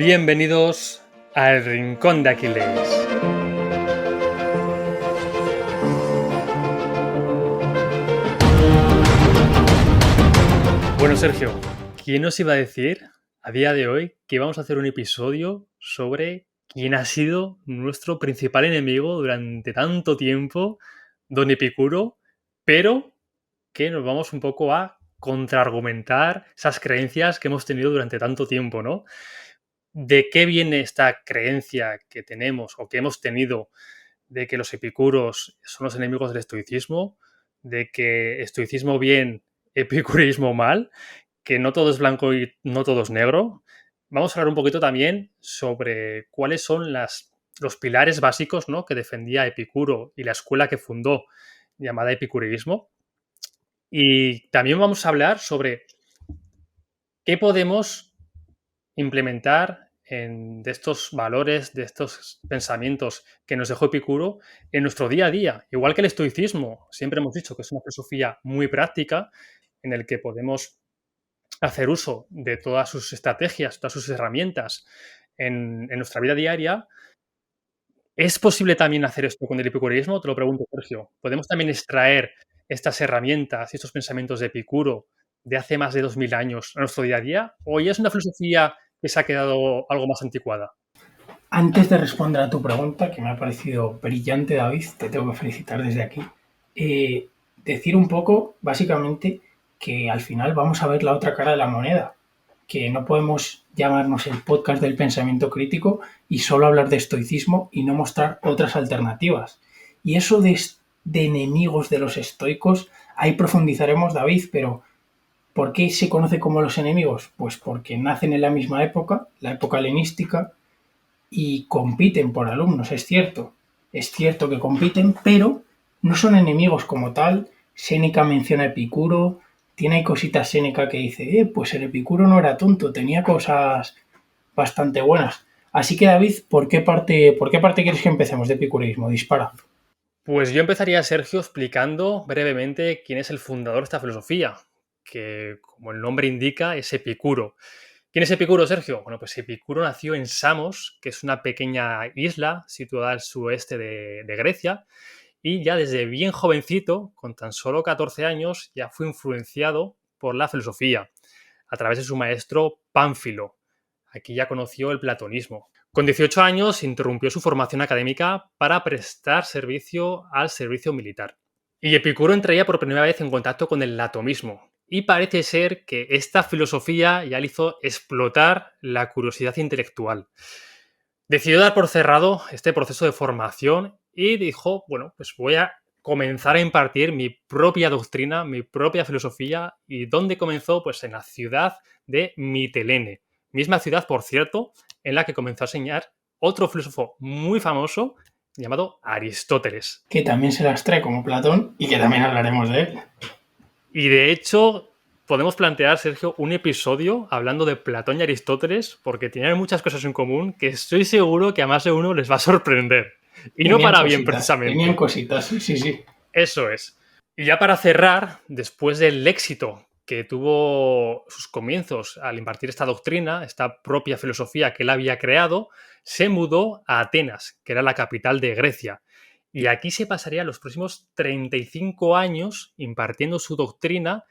Bienvenidos al Rincón de Aquiles. Bueno, Sergio, ¿quién nos iba a decir a día de hoy que íbamos a hacer un episodio sobre quién ha sido nuestro principal enemigo durante tanto tiempo, Don Epicuro, pero que nos vamos un poco a contraargumentar esas creencias que hemos tenido durante tanto tiempo, ¿no? ¿De qué viene esta creencia que tenemos o que hemos tenido de que los epicuros son los enemigos del estoicismo? ¿De que estoicismo bien, epicureísmo mal? ¿Que no todo es blanco y no todo es negro? Vamos a hablar un poquito también sobre cuáles son los pilares básicos, ¿no?, que defendía Epicuro y la escuela que fundó llamada epicureísmo. Y también vamos a hablar sobre qué podemos implementar de estos valores, de estos pensamientos que nos dejó Epicuro en nuestro día a día. Igual que el estoicismo, siempre hemos dicho que es una filosofía muy práctica en el que podemos hacer uso de todas sus estrategias, todas sus herramientas en nuestra vida diaria. ¿Es posible también hacer esto con el epicureísmo? Te lo pregunto, Sergio. ¿Podemos también extraer estas herramientas y estos pensamientos de Epicuro de hace más de 2000 años a nuestro día a día? ¿O ya es una filosofía que se ha quedado algo más anticuada? Antes de responder a tu pregunta, que me ha parecido brillante, David, te tengo que felicitar desde aquí, decir un poco, básicamente, que al final vamos a ver la otra cara de la moneda, que no podemos llamarnos el podcast del pensamiento crítico y solo hablar de estoicismo y no mostrar otras alternativas. Y eso de enemigos de los estoicos, ahí profundizaremos, David, pero ¿por qué se conoce como los enemigos? Pues porque nacen en la misma época, la época helenística, y compiten por alumnos, es cierto que compiten, pero no son enemigos como tal. Séneca menciona a Epicuro, tiene ahí cositas Séneca que dice, pues el Epicuro no era tonto, tenía cosas bastante buenas. Así que David, ¿por qué parte quieres que empecemos de epicureísmo? Dispara. Pues yo empezaría, Sergio, explicando brevemente quién es el fundador de esta filosofía, que, como el nombre indica, es Epicuro. ¿Quién es Epicuro, Sergio? Bueno, pues Epicuro nació en Samos, que es una pequeña isla situada al suroeste de Grecia, y ya desde bien jovencito, con tan solo 14 años, ya fue influenciado por la filosofía, a través de su maestro Pánfilo. Aquí ya conoció el platonismo. Con 18 años interrumpió su formación académica para prestar servicio al servicio militar. Y Epicuro entraría por primera vez en contacto con el atomismo. Y parece ser que esta filosofía ya le hizo explotar la curiosidad intelectual. Decidió dar por cerrado este proceso de formación y dijo, bueno, pues voy a comenzar a impartir mi propia doctrina, mi propia filosofía. ¿Y dónde comenzó? Pues en la ciudad de Mitilene. Misma ciudad, por cierto, en la que comenzó a enseñar otro filósofo muy famoso llamado Aristóteles. Que también se las trae como Platón y que también hablaremos de él. Y de hecho, podemos plantear, Sergio, un episodio hablando de Platón y Aristóteles, porque tienen muchas cosas en común que estoy seguro que a más de uno les va a sorprender. Y no para bien, precisamente. Tenían cositas, sí. Eso es. Y ya para cerrar, después del éxito que tuvo sus comienzos al impartir esta doctrina, esta propia filosofía que él había creado, se mudó a Atenas, que era la capital de Grecia. Y aquí se pasaría los próximos 35 años impartiendo su doctrina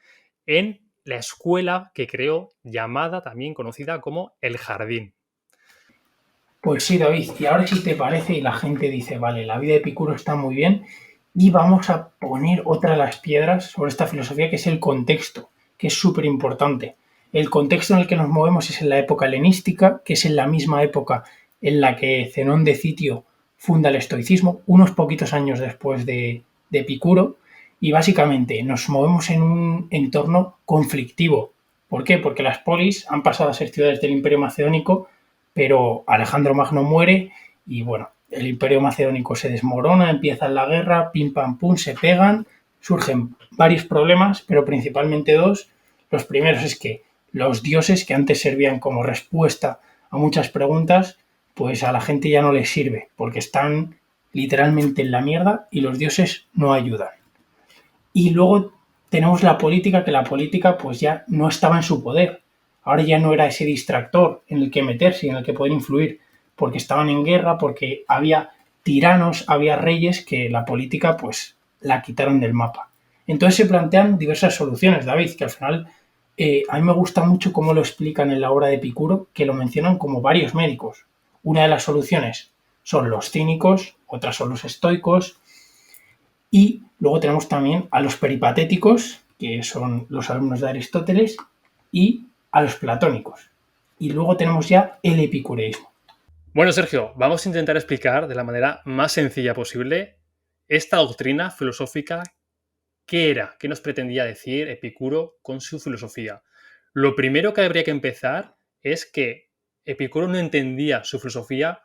en la escuela que creó, llamada también conocida como El Jardín. Pues sí, David, y ahora si te parece y la gente dice, vale, la vida de Epicuro está muy bien y vamos a poner otra de las piedras sobre esta filosofía que es el contexto, que es súper importante. El contexto en el que nos movemos es en la época helenística, que es en la misma época en la que Zenón de Citio funda el estoicismo, unos poquitos años después de Epicuro, y básicamente nos movemos en un entorno conflictivo. ¿Por qué? Porque las polis han pasado a ser ciudades del Imperio Macedónico, pero Alejandro Magno muere y bueno, el Imperio Macedónico se desmorona, empieza la guerra, pim pam pum, se pegan, surgen varios problemas, pero principalmente dos. Los primeros es que los dioses que antes servían como respuesta a muchas preguntas, pues a la gente ya no les sirve, porque están literalmente en la mierda y los dioses no ayudan. Y luego tenemos la política, que la política pues ya no estaba en su poder. Ahora ya no era ese distractor en el que meterse y en el que poder influir, porque estaban en guerra, porque había tiranos, había reyes que la política pues la quitaron del mapa. Entonces se plantean diversas soluciones, David, que al final a mí me gusta mucho cómo lo explican en la obra de Epicuro, que lo mencionan como varios médicos. Una de las soluciones son los cínicos, otras son los estoicos, y luego tenemos también a los peripatéticos, que son los alumnos de Aristóteles, y a los platónicos. Y luego tenemos ya el epicureísmo. Bueno, Sergio, vamos a intentar explicar de la manera más sencilla posible esta doctrina filosófica. ¿Qué era? ¿Qué nos pretendía decir Epicuro con su filosofía? Lo primero que habría que empezar es que Epicuro no entendía su filosofía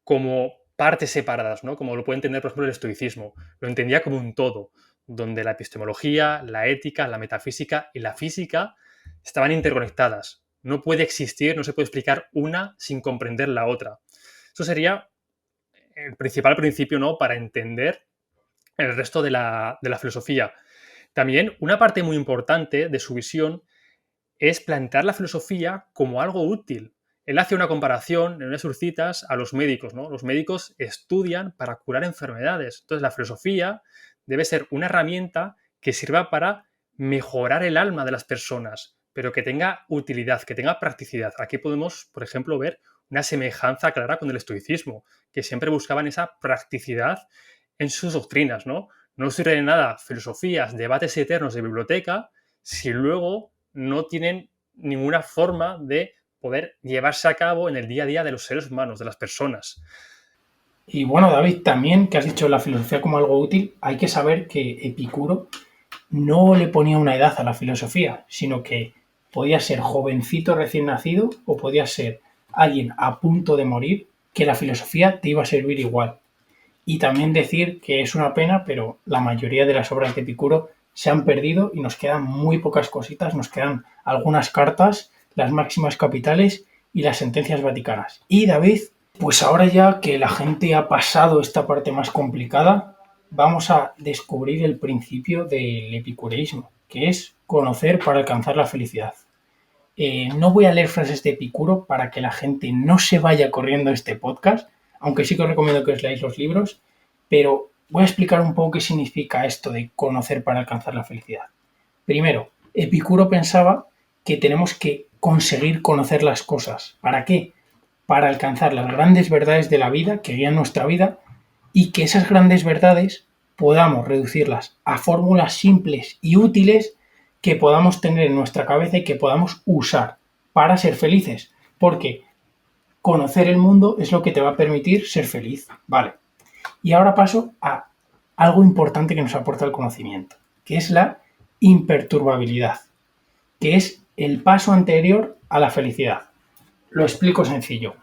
como partes separadas, ¿no? Como lo puede entender, por ejemplo, el estoicismo. Lo entendía como un todo, donde la epistemología, la ética, la metafísica y la física estaban interconectadas. No puede existir, no se puede explicar una sin comprender la otra. Eso sería el principal principio, ¿no?, para entender el resto de la filosofía. También una parte muy importante de su visión es plantear la filosofía como algo útil. Él hace una comparación en unas sus citas a los médicos, ¿no? Los médicos estudian para curar enfermedades. Entonces, la filosofía debe ser una herramienta que sirva para mejorar el alma de las personas, pero que tenga utilidad, que tenga practicidad. Aquí podemos, por ejemplo, ver una semejanza clara con el estoicismo, que siempre buscaban esa practicidad en sus doctrinas, ¿no? No sirve de nada filosofías, debates eternos de biblioteca, si luego no tienen ninguna forma de poder llevarse a cabo en el día a día de los seres humanos, de las personas. Y bueno, David, también que has dicho la filosofía como algo útil, hay que saber que Epicuro no le ponía una edad a la filosofía, sino que podía ser jovencito recién nacido o podía ser alguien a punto de morir, que la filosofía te iba a servir igual. Y también decir que es una pena, pero la mayoría de las obras de Epicuro se han perdido y nos quedan muy pocas cositas, nos quedan algunas cartas, las máximas capitales y las sentencias vaticanas. Y David, pues ahora ya que la gente ha pasado esta parte más complicada, vamos a descubrir el principio del epicureísmo, que es conocer para alcanzar la felicidad. No voy a leer frases de Epicuro para que la gente no se vaya corriendo a este podcast, aunque sí que os recomiendo que os leáis los libros, pero voy a explicar un poco qué significa esto de conocer para alcanzar la felicidad. Primero, Epicuro pensaba que tenemos que conseguir conocer las cosas. ¿Para qué? Para alcanzar las grandes verdades de la vida que guían nuestra vida y que esas grandes verdades podamos reducirlas a fórmulas simples y útiles que podamos tener en nuestra cabeza y que podamos usar para ser felices. Porque conocer el mundo es lo que te va a permitir ser feliz. Vale. Y ahora paso a algo importante que nos aporta el conocimiento, que es la imperturbabilidad, que es el paso anterior a la felicidad. Lo explico sencillo.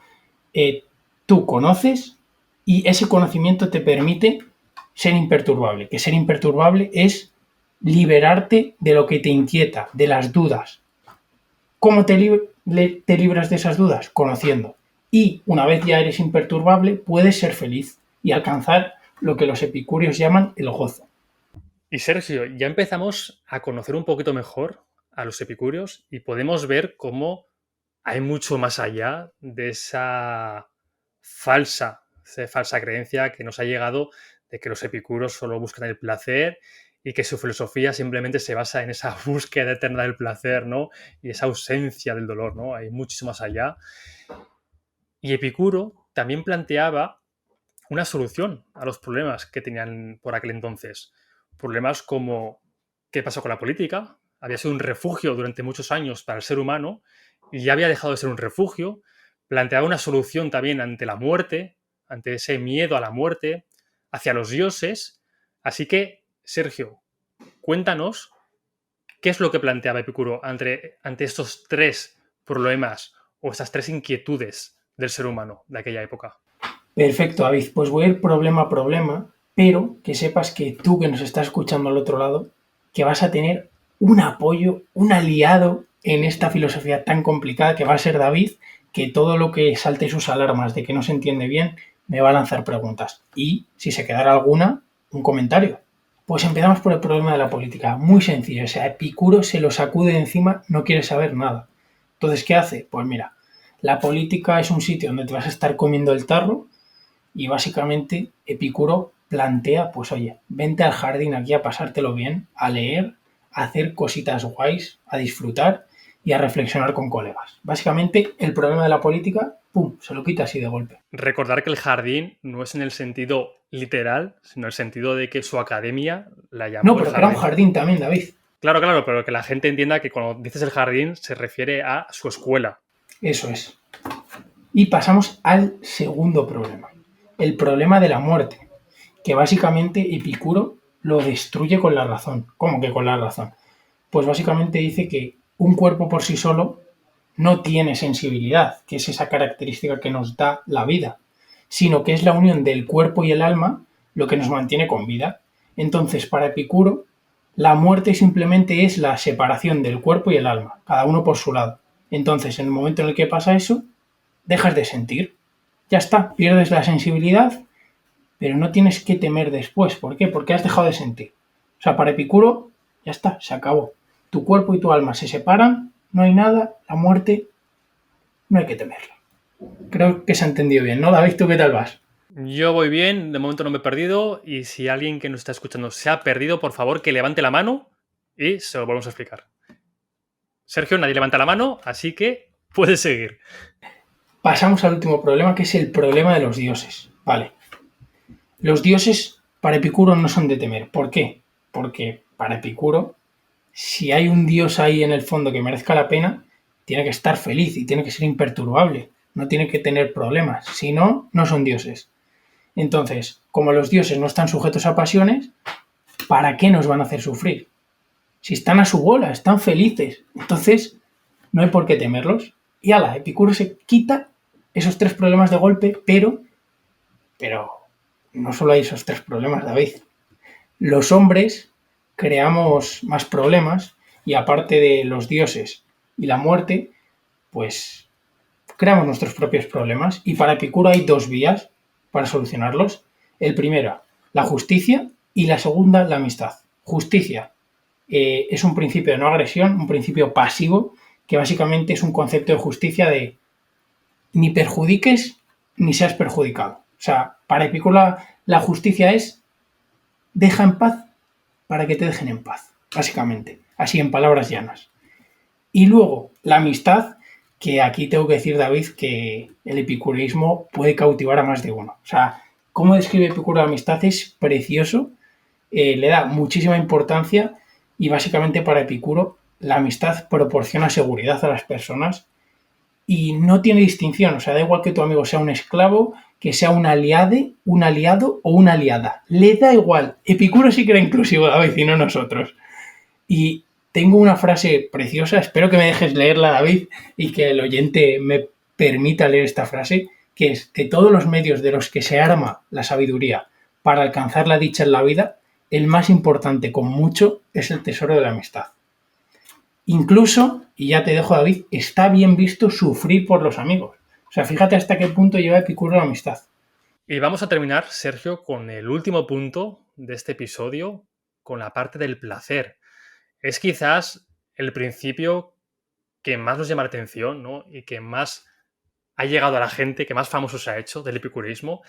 Tú conoces y ese conocimiento te permite ser imperturbable, que ser imperturbable es liberarte de lo que te inquieta, de las dudas. ¿Cómo te libras de esas dudas? Conociendo. Y una vez ya eres imperturbable, puedes ser feliz y alcanzar lo que los epicúreos llaman el gozo. Y Sergio, ya empezamos a conocer un poquito mejor a los epicúreos y podemos ver cómo hay mucho más allá de esa falsa creencia que nos ha llegado de que los epicúreos solo buscan el placer y que su filosofía simplemente se basa en esa búsqueda eterna del placer, ¿no? Y esa ausencia del dolor, ¿no? Hay muchísimo más allá. Y Epicuro también planteaba una solución a los problemas que tenían por aquel entonces. Problemas como qué pasó con la política. Había sido un refugio durante muchos años para el ser humano y ya había dejado de ser un refugio. Planteaba una solución también ante la muerte, ante ese miedo a la muerte, hacia los dioses. Así que, Sergio, cuéntanos qué es lo que planteaba Epicuro ante estos tres problemas o estas tres inquietudes del ser humano de aquella época. Perfecto, David. Pues voy a ir problema a problema, pero que sepas que tú que nos estás escuchando al otro lado, que vas a tener un apoyo, un aliado en esta filosofía tan complicada que va a ser David, que todo lo que salte sus alarmas de que no se entiende bien, me va a lanzar preguntas. Y, si se quedara alguna, un comentario. Pues empezamos por el problema de la política. Muy sencillo. O sea, Epicuro se lo sacude de encima, no quiere saber nada. Entonces, ¿qué hace? Pues mira, la política es un sitio donde te vas a estar comiendo el tarro y básicamente Epicuro plantea, pues oye, vente al jardín aquí a pasártelo bien, a leer, a hacer cositas guays, a disfrutar y a reflexionar con colegas. Básicamente, el problema de la política, ¡pum!, se lo quita así de golpe. Recordar que el jardín no es en el sentido literal, sino en el sentido de que su academia la No, llamó el pero que era un jardín. jardín también, David. Claro, pero que la gente entienda que cuando dices el jardín se refiere a su escuela. Eso es. Y pasamos al segundo problema, el problema de la muerte, que básicamente Epicuro lo destruye con la razón. ¿Cómo que con la razón? Pues básicamente dice que un cuerpo por sí solo no tiene sensibilidad, que es esa característica que nos da la vida, sino que es la unión del cuerpo y el alma lo que nos mantiene con vida. Entonces, para Epicuro, la muerte simplemente es la separación del cuerpo y el alma, cada uno por su lado. Entonces, en el momento en el que pasa eso, dejas de sentir. Ya está, pierdes la sensibilidad, pero no tienes que temer después. ¿Por qué? Porque has dejado de sentir. O sea, para Epicuro, ya está, se acabó. Tu cuerpo y tu alma se separan, no hay nada, la muerte no hay que temerla. Creo que se ha entendido bien, ¿no, David? ¿Tú qué tal vas? Yo voy bien, de momento no me he perdido, y si alguien que nos está escuchando se ha perdido, por favor que levante la mano y se lo volvemos a explicar. Sergio, nadie levanta la mano, así que puedes seguir. Pasamos al último problema, que es el problema de los dioses. Vale. Los dioses para Epicuro no son de temer. ¿Por qué? Porque para Epicuro, si hay un dios ahí en el fondo que merezca la pena, tiene que estar feliz y tiene que ser imperturbable. No tiene que tener problemas. Si no, no son dioses. Entonces, como los dioses no están sujetos a pasiones, ¿para qué nos van a hacer sufrir? Si están a su bola, están felices. Entonces, no hay por qué temerlos. Y ala, Epicuro se quita esos tres problemas de golpe, pero no solo hay esos tres problemas, David. Los hombres creamos más problemas y aparte de los dioses y la muerte, pues creamos nuestros propios problemas y para Epicuro hay dos vías para solucionarlos. El primero, la justicia y la segunda, la amistad. Justicia es un principio de no agresión, un principio pasivo, que básicamente es un concepto de justicia de ni perjudiques ni seas perjudicado. O sea, para Epicuro la justicia es deja en paz para que te dejen en paz, básicamente, así en palabras llanas. Y luego, la amistad, que aquí tengo que decir, David, que el epicureísmo puede cautivar a más de uno. O sea, cómo describe Epicuro la amistad es precioso, le da muchísima importancia y básicamente para Epicuro la amistad proporciona seguridad a las personas y no tiene distinción, o sea, da igual que tu amigo sea un esclavo, que sea un aliado o una aliada. Le da igual. Epicuro sí que era inclusivo, David, y no nosotros. Y tengo una frase preciosa, espero que me dejes leerla, David, y que el oyente me permita leer esta frase, que es: de todos los medios de los que se arma la sabiduría para alcanzar la dicha en la vida, el más importante con mucho es el tesoro de la amistad. Incluso, y ya te dejo, David, está bien visto sufrir por los amigos. O sea, fíjate hasta qué punto lleva Epicuro la amistad. Y vamos a terminar, Sergio, con el último punto de este episodio, con la parte del placer. Es quizás el principio que más nos llama la atención, ¿no? Y que más ha llegado a la gente, que más famoso se ha hecho del epicureísmo.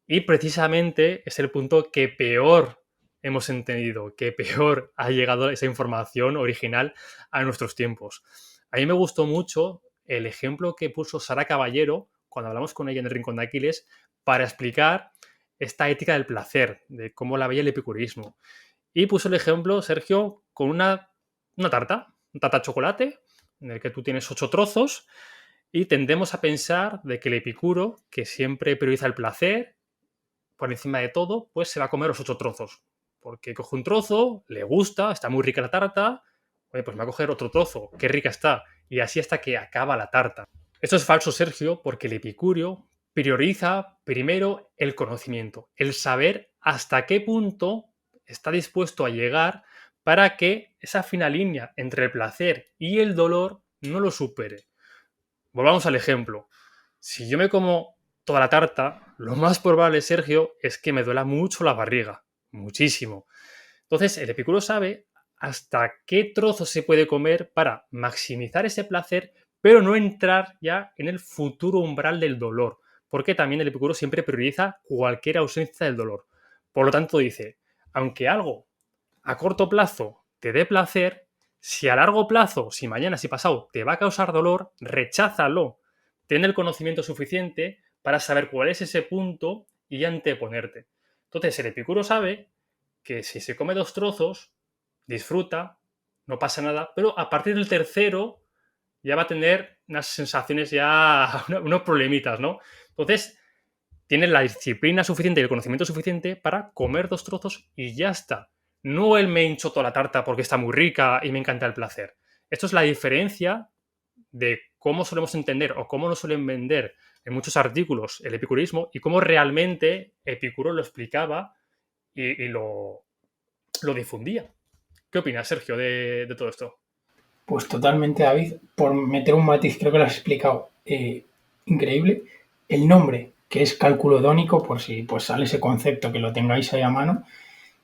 Y precisamente es el punto que peor hemos entendido, que peor ha llegado esa información original a nuestros tiempos. A mí me gustó mucho el ejemplo que puso Sara Caballero cuando hablamos con ella en el Rincón de Aquiles para explicar esta ética del placer, de cómo la veía el epicureísmo. Y puso el ejemplo, Sergio, con una tarta de chocolate, en el que tú tienes 8 trozos y tendemos a pensar de que el epicuro, que siempre prioriza el placer por encima de todo, pues se va a comer los 8 trozos. Porque coge un trozo, le gusta, está muy rica la tarta, oye, pues me va a coger otro trozo, qué rica está. Y así hasta que acaba la tarta. Esto es falso, Sergio, porque el epicurio prioriza primero el conocimiento, el saber hasta qué punto está dispuesto a llegar para que esa fina línea entre el placer y el dolor no lo supere. Volvamos al ejemplo. Si yo me como toda la tarta, lo más probable, Sergio, es que me duela mucho la barriga. Muchísimo. Entonces, el epicuro sabe hasta qué trozo se puede comer para maximizar ese placer, pero no entrar ya en el futuro umbral del dolor, porque también el epicuro siempre prioriza cualquier ausencia del dolor. Por lo tanto, dice, aunque algo a corto plazo te dé placer, si a largo plazo, si mañana, si pasado, te va a causar dolor, recházalo. Ten el conocimiento suficiente para saber cuál es ese punto y anteponerte. Entonces, el epicuro sabe que si se come 2 trozos, disfruta, no pasa nada, pero a partir del tercero ya va a tener unas sensaciones ya, unos problemitas, ¿no? Entonces, tienes la disciplina suficiente y el conocimiento suficiente para comer 2 trozos y ya está. No el me hincho toda la tarta porque está muy rica y me encanta el placer. Esto es la diferencia de cómo solemos entender o cómo nos suelen vender en muchos artículos el epicurismo y cómo realmente Epicuro lo explicaba y lo difundía. ¿Qué opinas, Sergio, de todo esto? Pues totalmente, David. Por meter un matiz, creo que lo has explicado increíble. El nombre, que es cálculo hedónico, por si pues sale ese concepto que lo tengáis ahí a mano.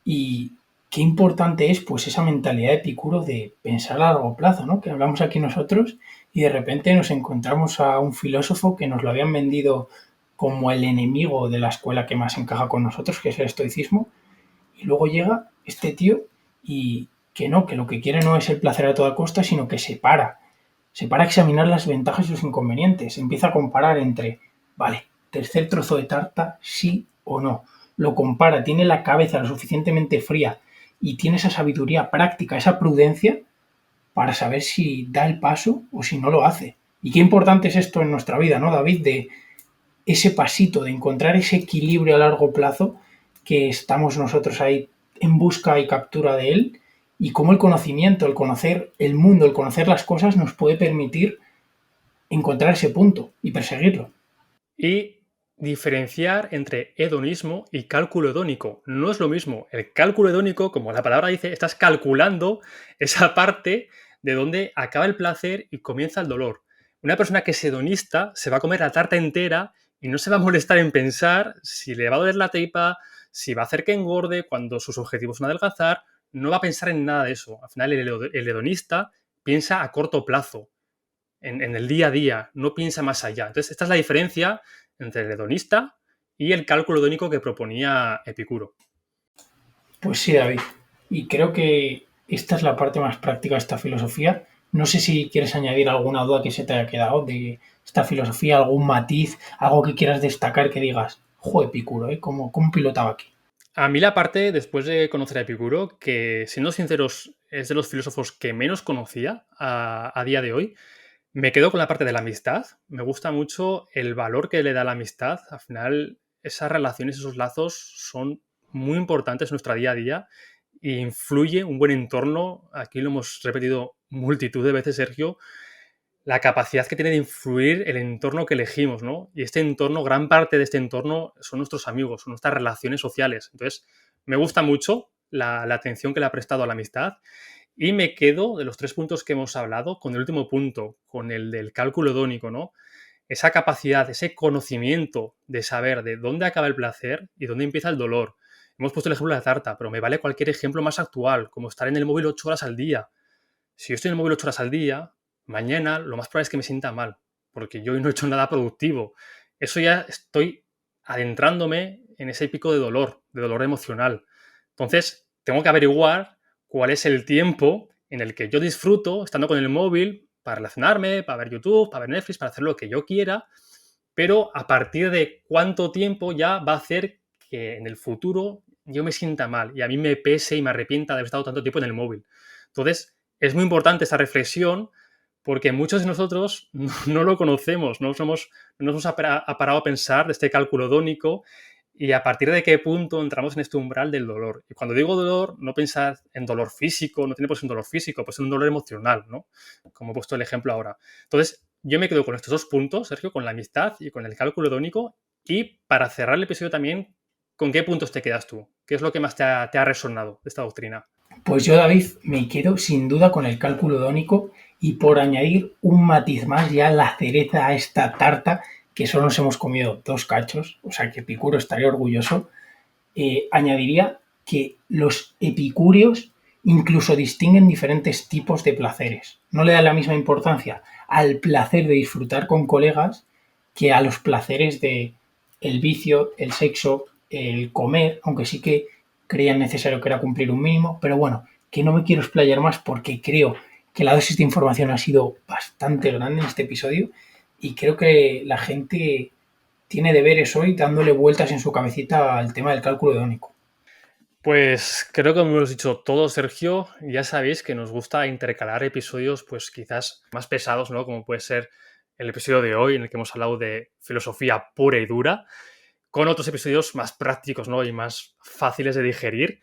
Y qué importante es pues esa mentalidad de Epicuro de pensar a largo plazo, ¿no? Que hablamos aquí nosotros y de repente nos encontramos a un filósofo que nos lo habían vendido como el enemigo de la escuela que más encaja con nosotros, que es el estoicismo, y luego llega este tío y que no, que lo que quiere no es el placer a toda costa, sino que se para a examinar las ventajas y los inconvenientes, empieza a comparar entre, vale, tercer trozo de tarta, sí o no, lo compara, tiene la cabeza lo suficientemente fría y tiene esa sabiduría práctica, esa prudencia para saber si da el paso o si no lo hace. Y qué importante es esto en nuestra vida, ¿no, David? De ese pasito, de encontrar ese equilibrio a largo plazo que estamos nosotros ahí en busca y captura de él y cómo el conocimiento, el conocer el mundo, el conocer las cosas nos puede permitir encontrar ese punto y perseguirlo. Y diferenciar entre hedonismo y cálculo hedónico. No es lo mismo. El cálculo hedónico, como la palabra dice, estás calculando esa parte de donde acaba el placer y comienza el dolor. Una persona que es hedonista se va a comer la tarta entera y no se va a molestar en pensar si le va a doler la tripa, si va a hacer que engorde, cuando sus objetivos son adelgazar. No va a pensar en nada de eso. Al final, el hedonista piensa a corto plazo, en el día a día, no piensa más allá. Entonces, esta es la diferencia entre el hedonista y el cálculo hedónico que proponía Epicuro. Pues sí, David. Y creo que esta es la parte más práctica de esta filosofía. No sé si quieres añadir alguna duda que se te haya quedado de esta filosofía, algún matiz, algo que quieras destacar que digas, jo, Epicuro, ¿eh? ¿Cómo pilotaba aquí? A mí la parte, después de conocer a Epicuro, que siendo sinceros es de los filósofos que menos conocía a día de hoy, me quedo con la parte de la amistad. Me gusta mucho el valor que le da la amistad. Al final, esas relaciones, esos lazos son muy importantes en nuestra día a día e influye un buen entorno. Aquí lo hemos repetido multitud de veces, Sergio, la capacidad que tiene de influir el entorno que elegimos, ¿no? Y este entorno, gran parte de este entorno son nuestros amigos, son nuestras relaciones sociales. Entonces, me gusta mucho la atención que le ha prestado a la amistad y me quedo, de los 3 puntos que hemos hablado, con el último punto, con el del cálculo hedónico, ¿no? Esa capacidad, ese conocimiento de saber de dónde acaba el placer y dónde empieza el dolor. Hemos puesto el ejemplo de la tarta, pero me vale cualquier ejemplo más actual, como estar en el móvil 8 horas al día. Si yo estoy en el móvil 8 horas al día, mañana lo más probable es que me sienta mal, porque yo hoy no he hecho nada productivo. Eso ya estoy adentrándome en ese pico de dolor emocional. Entonces, tengo que averiguar cuál es el tiempo en el que yo disfruto estando con el móvil para relacionarme, para ver YouTube, para ver Netflix, para hacer lo que yo quiera, pero a partir de cuánto tiempo ya va a hacer que en el futuro yo me sienta mal y a mí me pese y me arrepienta de haber estado tanto tiempo en el móvil. Entonces, es muy importante esta reflexión porque muchos de nosotros no lo conocemos, no nos hemos parado a pensar de este cálculo hedónico y a partir de qué punto entramos en este umbral del dolor. Y cuando digo dolor, no pensar en dolor físico, no tiene por qué ser un dolor físico, puede ser un dolor emocional, ¿no? Como he puesto el ejemplo ahora. Entonces, yo me quedo con estos 2 puntos, Sergio, con la amistad y con el cálculo hedónico. Y para cerrar el episodio también, ¿con qué puntos te quedas tú? ¿Qué es lo que más te ha resonado de esta doctrina? Pues yo, David, me quedo sin duda con el cálculo hedónico y por añadir un matiz más, ya la cereza a esta tarta, que solo nos hemos comido 2 cachos, o sea que Epicuro estaría orgulloso, añadiría que los epicúreos Incluso distinguen diferentes tipos de placeres. No le dan la misma importancia al placer de disfrutar con colegas que a los placeres de el vicio, el sexo, el comer, aunque sí que creían necesario que era cumplir un mínimo, pero bueno, que no me quiero explayar más porque creo que la dosis de información ha sido bastante grande en este episodio y creo que la gente tiene deberes hoy dándole vueltas en su cabecita al tema del cálculo hedónico. Pues creo que hemos dicho todo, Sergio. Ya sabéis que nos gusta intercalar episodios, pues quizás más pesados, ¿no? Como puede ser el episodio de hoy, en el que hemos hablado de filosofía pura y dura, con otros episodios más prácticos, ¿no? Y más fáciles de digerir.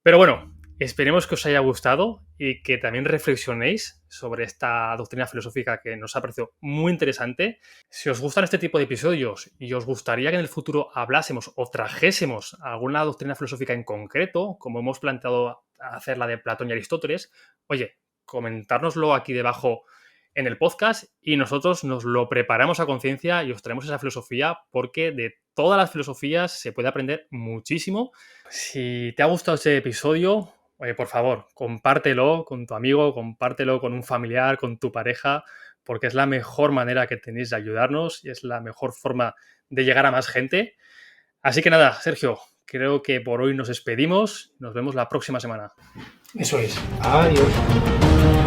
Pero bueno, esperemos que os haya gustado y que también reflexionéis sobre esta doctrina filosófica que nos ha parecido muy interesante. Si os gustan este tipo de episodios y os gustaría que en el futuro hablásemos o trajésemos alguna doctrina filosófica en concreto, como hemos planteado hacer la de Platón y Aristóteles, oye, comentárnoslo aquí debajo en el podcast y nosotros nos lo preparamos a conciencia y os traemos esa filosofía porque de todas las filosofías se puede aprender muchísimo. Si te ha gustado este episodio, oye, por favor, compártelo con tu amigo, compártelo con un familiar, con tu pareja, porque es la mejor manera que tenéis de ayudarnos y es la mejor forma de llegar a más gente. Así que nada, Sergio, creo que por hoy nos despedimos. Nos vemos la próxima semana. Eso es. Adiós.